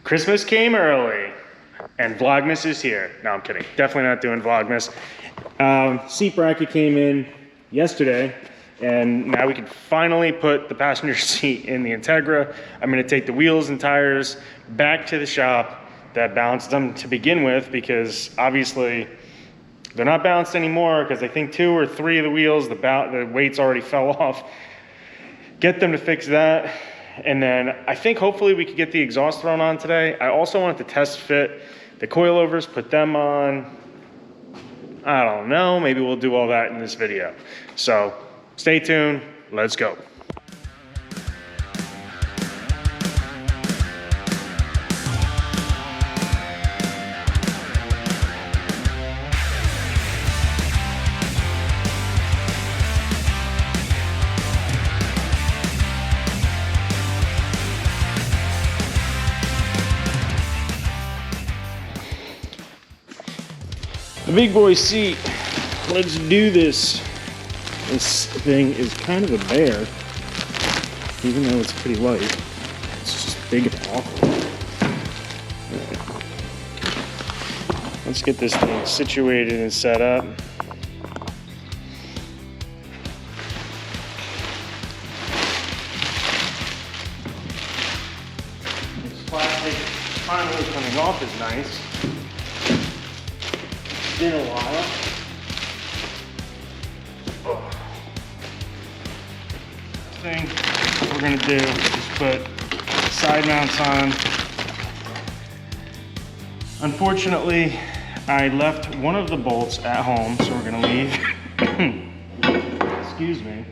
Christmas came early and Vlogmas is here. No, I'm kidding. Definitely not doing Vlogmas. Seat bracket came in yesterday and now we can finally put the passenger seat in the Integra. I'm gonna take the wheels and tires back to the shop that balanced them to begin with, because obviously they're not balanced anymore because I think 2 or 3 of the wheels, the weights already fell off. Get them to fix that. And then I think hopefully we could get the exhaust thrown on today. I also wanted to test fit the coilovers, put them on. I don't know, maybe we'll do all that in this video. So stay tuned, let's go. The big boy seat, let's do this. This thing is kind of a bear, even though it's pretty light. It's just big and awkward. Right. Let's get this thing situated and set up. This plastic finally coming off is nice. Been a while. Thing we're gonna do is put side mounts on. Unfortunately, I left one of the bolts at home, so we're gonna leave excuse me,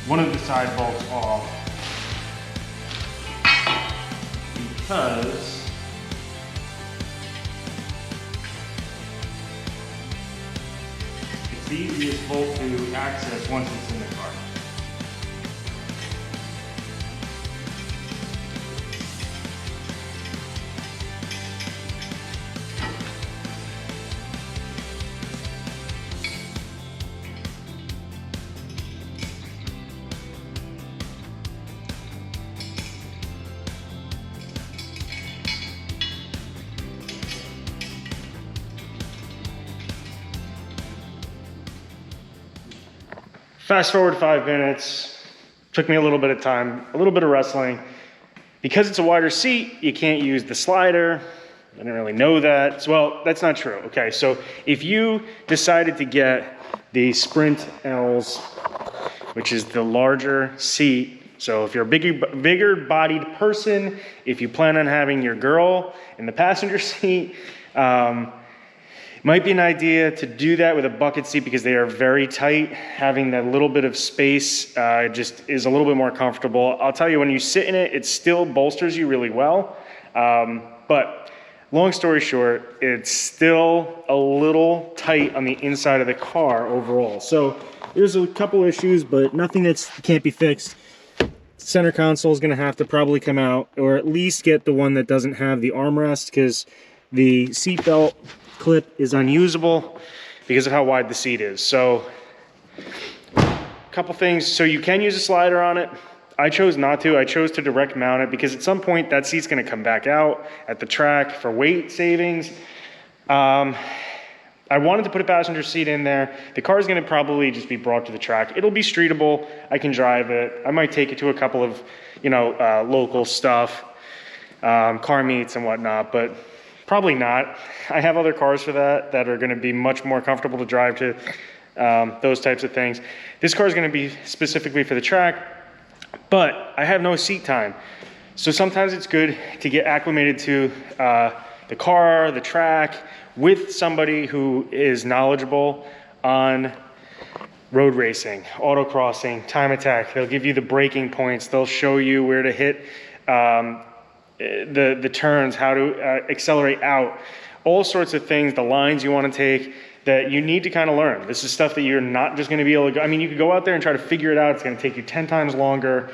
one of the side bolts off because the easiest bolt to access once it's in the car. Fast forward 5 minutes, took me a little bit of time, a little bit of wrestling. Because it's a wider seat, you can't use the slider. I didn't really know that. Well, that's not true. Okay, so if you decided to get the Sprint L's, which is the larger seat, so if you're a bigger bodied person, if you plan on having your girl in the passenger seat, might be an idea to do that with a bucket seat because they are very tight. Having that little bit of space just is a little bit more comfortable. I'll tell you, when you sit in it, it still bolsters you really well. But long story short, it's still a little tight on the inside of the car overall. So there's a couple issues, but nothing that can't be fixed. Center console is gonna have to probably come out, or at least get the one that doesn't have the armrest, because the seatbelt clip is unusable because of how wide the seat is. So a couple things. So you can use a slider on it. I chose not to. I chose to direct mount it because at some point that seat's going to come back out at the track for weight savings. I wanted to put a passenger seat in there. The car is going to probably just be brought to the track. It'll be streetable. I can drive it. I might take it to a couple of, local stuff, car meets and whatnot, but probably not. I have other cars for that are going to be much more comfortable to drive to, those types of things. This car is going to be specifically for the track, but I have no seat time. So sometimes it's good to get acclimated to the car, the track, with somebody who is knowledgeable on road racing, autocrossing, time attack. They'll give you the braking points. They'll show you where to hit the turns, how to accelerate out, all sorts of things, the lines you want to take that you need to kind of learn. This is stuff that you're not just going to be able to go. I mean, you could go out there and try to figure it out. It's going to take you 10 times longer.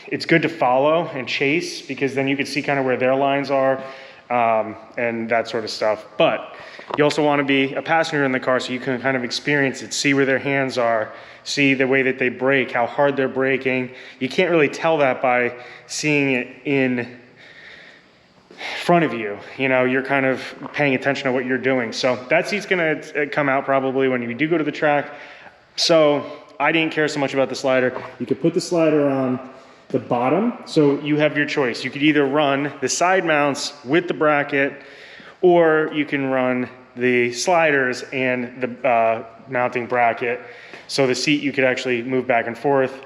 It's good to follow and chase because then you can see kind of where their lines are. and that sort of stuff. But you also want to be a passenger in the car so you can kind of experience it, see where their hands are, see the way that they brake, how hard they're braking. You can't really tell that by seeing it in front of you. You know, you're kind of paying attention to what you're doing. So that seat's gonna come out probably when you do go to the track. So I didn't care so much about the slider. You could put the slider on the bottom, so you have your choice. You could either run the side mounts with the bracket, or you can run the sliders and the mounting bracket. So the seat, you could actually move back and forth.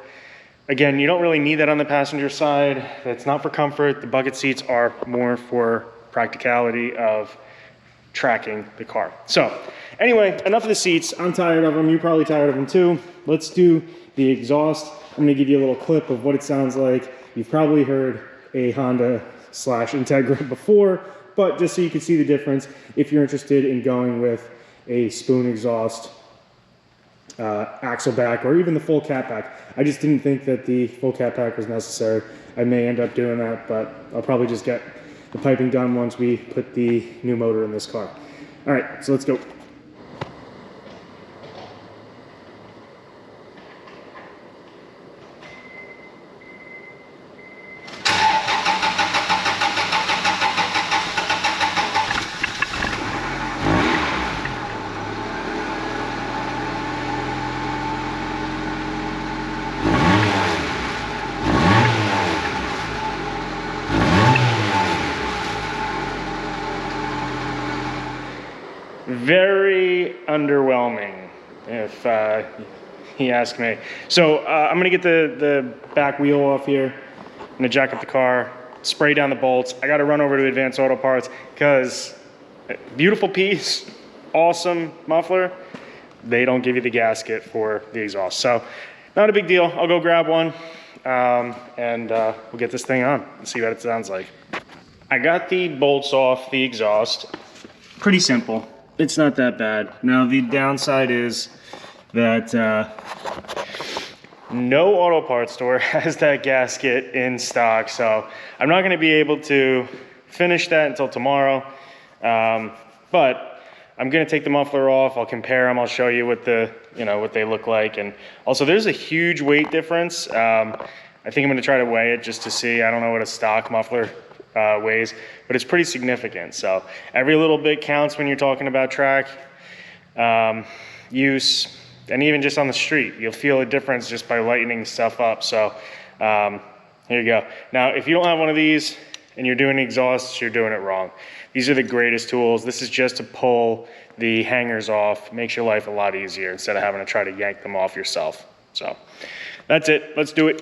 Again, you don't really need that on the passenger side. That's not for comfort. The bucket seats are more for practicality of tracking the car. So anyway, enough of the seats. I'm tired of them. You're probably tired of them too. Let's do the exhaust. I'm gonna give you a little clip of what it sounds like. You've probably heard a Honda/Integra before, but just so you can see the difference, if you're interested in going with a spoon exhaust, axle back, or even the full cat back. I just didn't think that the full cat back was necessary. I may end up doing that, but I'll probably just get the piping done once we put the new motor in this car. All right, so let's go. Very underwhelming, if he asked me. So I'm gonna get the back wheel off here. I'm gonna jack up the car, spray down the bolts. I gotta run over to Advanced Auto Parts because beautiful piece, awesome muffler. They don't give you the gasket for the exhaust. So not a big deal. I'll go grab one and we'll get this thing on and see what it sounds like. I got the bolts off the exhaust. Pretty simple. It's not that bad. Now the downside is that no auto parts store has that gasket in stock, so I'm not gonna be able to finish that until tomorrow. But I'm gonna take the muffler off, I'll compare them, I'll show you what what they look like. And also there's a huge weight difference. I think I'm gonna try to weigh it just to see. I don't know what a stock muffler weighs, but it's pretty significant. So every little bit counts when you're talking about track use, and even just on the street, you'll feel a difference just by lightening stuff up. So here you go. Now, if you don't have one of these and you're doing exhausts, you're doing it wrong. These are the greatest tools. This is just to pull the hangers off, makes your life a lot easier instead of having to try to yank them off yourself. So that's it, let's do it.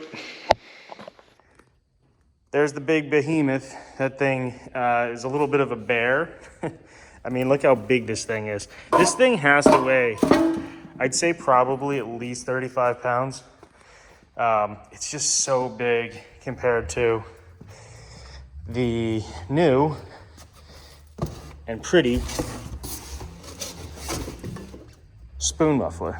There's the big behemoth. That thing is a little bit of a bear. I mean, look how big this thing is. This thing has to weigh, I'd say probably at least 35 pounds. It's just so big compared to the new and pretty spoon muffler.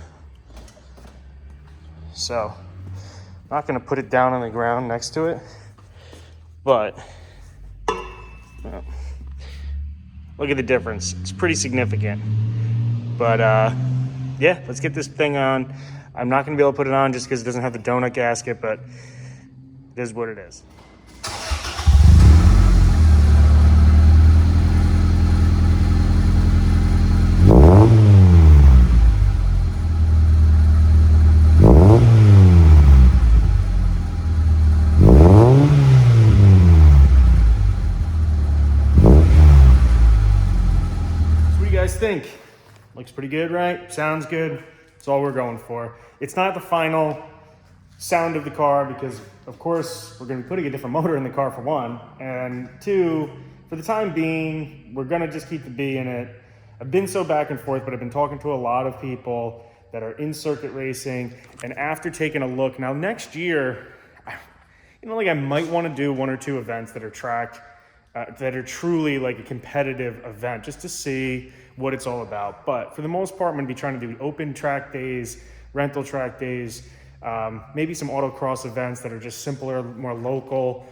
So, I'm not gonna put it down on the ground next to it. But well, look at the difference. It's pretty significant. But yeah, let's get this thing on. I'm not gonna be able to put it on just because it doesn't have the donut gasket, but it is what it is. Think looks pretty good, right? Sounds good. That's all we're going for. It's not the final sound of the car because of course we're going to be putting a different motor in the car for one, and two, for the time being we're going to just keep the B in it. I've been so back and forth, but I've been talking to a lot of people that are in circuit racing, and after taking a look now, next year like I might want to do one or two events that are tracked that are truly like a competitive event, just to see what it's all about. But for the most part, I'm gonna be trying to do open track days, rental track days, maybe some autocross events that are just simpler, more local.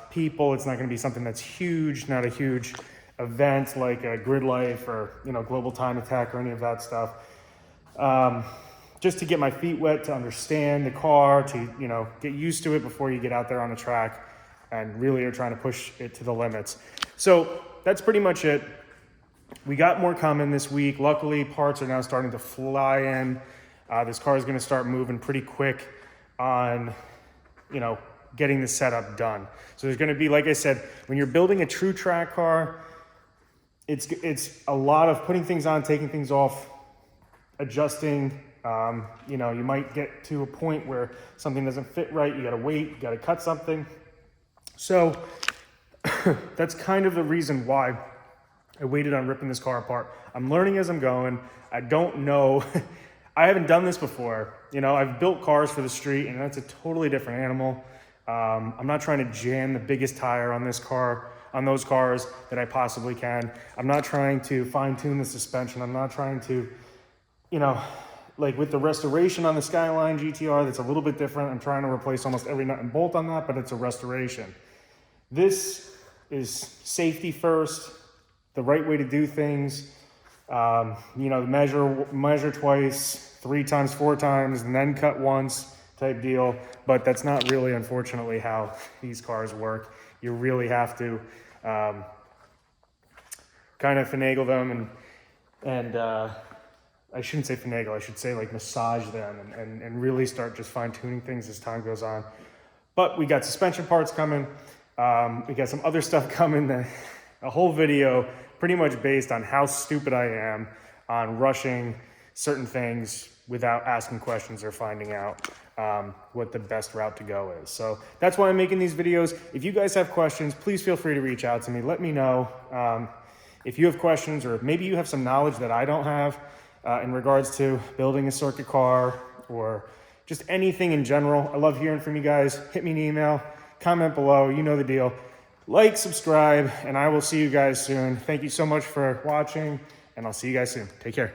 people. It's not going to be something that's huge, not a huge event like a Grid Life or, you know, Global Time Attack or any of that stuff. Just to get my feet wet, to understand the car, to, you know, get used to it before you get out there on the track and really are trying to push it to the limits. So that's pretty much it. We got more coming this week. Luckily, parts are now starting to fly in. This car is going to start moving pretty quick on, you know, getting the setup done. So there's going to be, like I said, when you're building a true track car, it's a lot of putting things on, taking things off, adjusting. You know, you might get to a point where something doesn't fit right. You got to wait, you got to cut something. So that's kind of the reason why I waited on ripping this car apart. I'm learning as I'm going. I don't know. I haven't done this before. You know, I've built cars for the street, and that's a totally different animal. I'm not trying to jam the biggest tire on this car, on those cars that I possibly can. I'm not trying to fine tune the suspension. I'm not trying to, you know, like with the restoration on the Skyline GTR, that's a little bit different. I'm trying to replace almost every nut and bolt on that, but it's a restoration. This is safety first, the right way to do things. You know, measure twice, 3 times, 4 times, and then cut once type deal. But that's not really, unfortunately, how these cars work. You really have to kind of finagle them and I shouldn't say finagle, I should say like massage them and really start just fine tuning things as time goes on. But we got suspension parts coming. We got some other stuff coming, a whole video pretty much based on how stupid I am on rushing certain things without asking questions or finding out what the best route to go is. So that's why I'm making these videos. If you guys have questions, please feel free to reach out to me. Let me know if you have questions, or maybe you have some knowledge that I don't have in regards to building a circuit car or just anything in general. I love hearing from you guys. Hit me an email, comment below, you know the deal. Like, subscribe, and I will see you guys soon. Thank you so much for watching, and I'll see you guys soon. Take care.